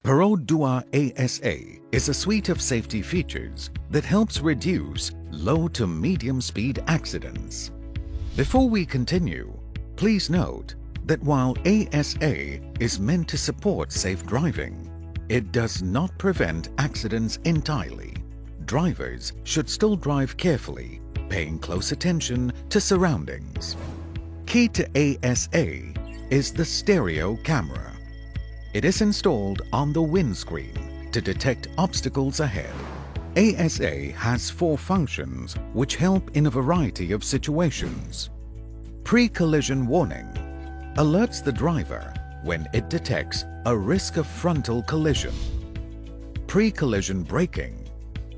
Perodua A.S.A is a suite of safety features that helps reduce low to medium speed accidents. Before we continue, please note that while A.S.A is meant to support safe driving, it does not prevent accidents entirely. Drivers should still drive carefully, paying close attention to surroundings. Key to A.S.A is the stereo camera. It is installed on the windscreen to detect obstacles ahead. A.S.A has 4 functions which help in a variety of situations. Pre-collision warning alerts the driver when it detects a risk of frontal collision. Pre-collision braking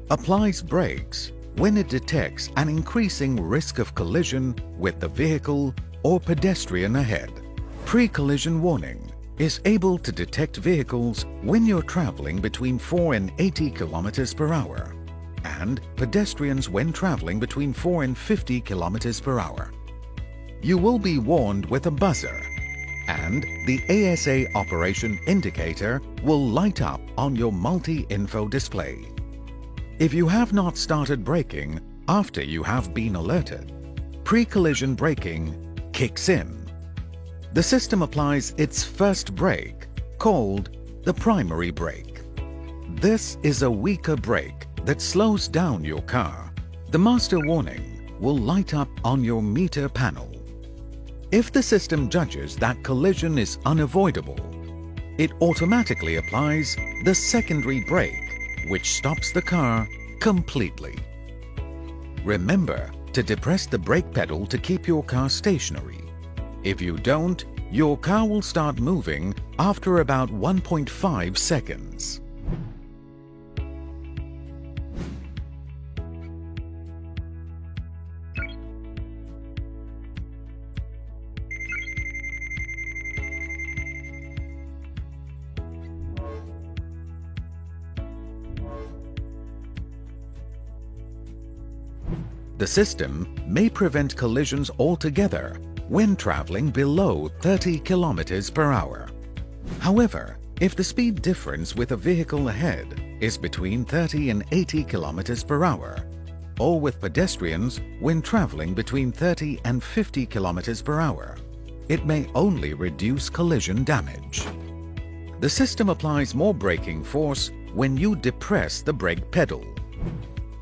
applies brakes when it detects an increasing risk of collision with the vehicle or pedestrian ahead. Pre-collision warning is able to detect vehicles when you're traveling between 4 and 80 km per hour and pedestrians when traveling between 4 and 50 km per hour. You will be warned with a buzzer, and the A.S.A operation indicator will light up on your multi-info display. If you have not started braking after you have been alerted, pre-collision braking kicks in. The system applies its first brake, called the primary brake. This is a weaker brake that slows down your car. The master warning will light up on your meter panel. If the system judges that collision is unavoidable, it automatically applies the secondary brake, which stops the car completely. Remember to depress the brake pedal to keep your car stationary. If you don't, your car will start moving after about 1.5 seconds. The system may prevent collisions altogether when traveling below 30 km per hour. However, if the speed difference with a vehicle ahead is between 30 and 80 km per hour, or with pedestrians when traveling between 30 and 50 km per hour, it may only reduce collision damage. The system applies more braking force when you depress the brake pedal.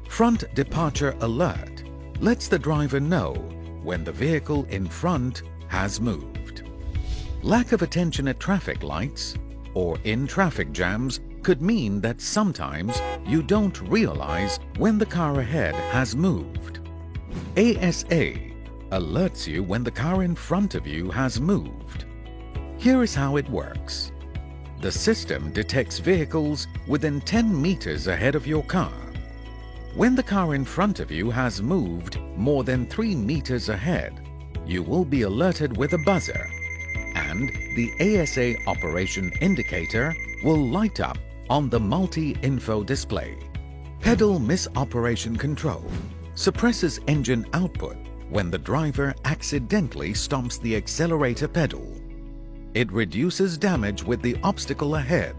Front departure alert lets the driver know when the vehicle in front has moved. Lack of attention at traffic lights or in traffic jams could mean that sometimes you don't realize when the car ahead has moved. A.S.A alerts you when the car in front of you has moved. Here is how it works. The system detects vehicles within 10 meters ahead of your car. When the car in front of you has moved more than 3 meters ahead, you will be alerted with a buzzer, and the A.S.A operation indicator will light up on the multi-info display. Pedal misoperation control suppresses engine output when the driver accidentally stomps the accelerator pedal. It reduces damage with the obstacle ahead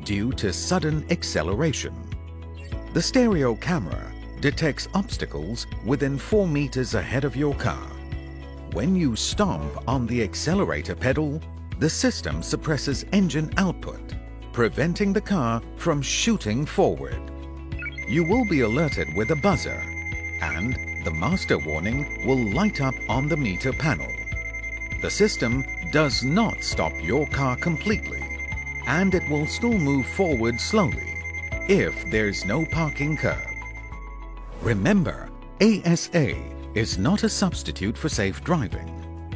due to sudden acceleration. The stereo camera detects obstacles within 4 meters ahead of your car. When you stomp on the accelerator pedal, the system suppresses engine output, preventing the car from shooting forward. You will be alerted with a buzzer, and the master warning will light up on the meter panel. The system does not stop your car completely, and it will still move forward slowly if there's no parking curb. Remember, A.S.A is not a substitute for safe driving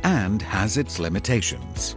and has its limitations.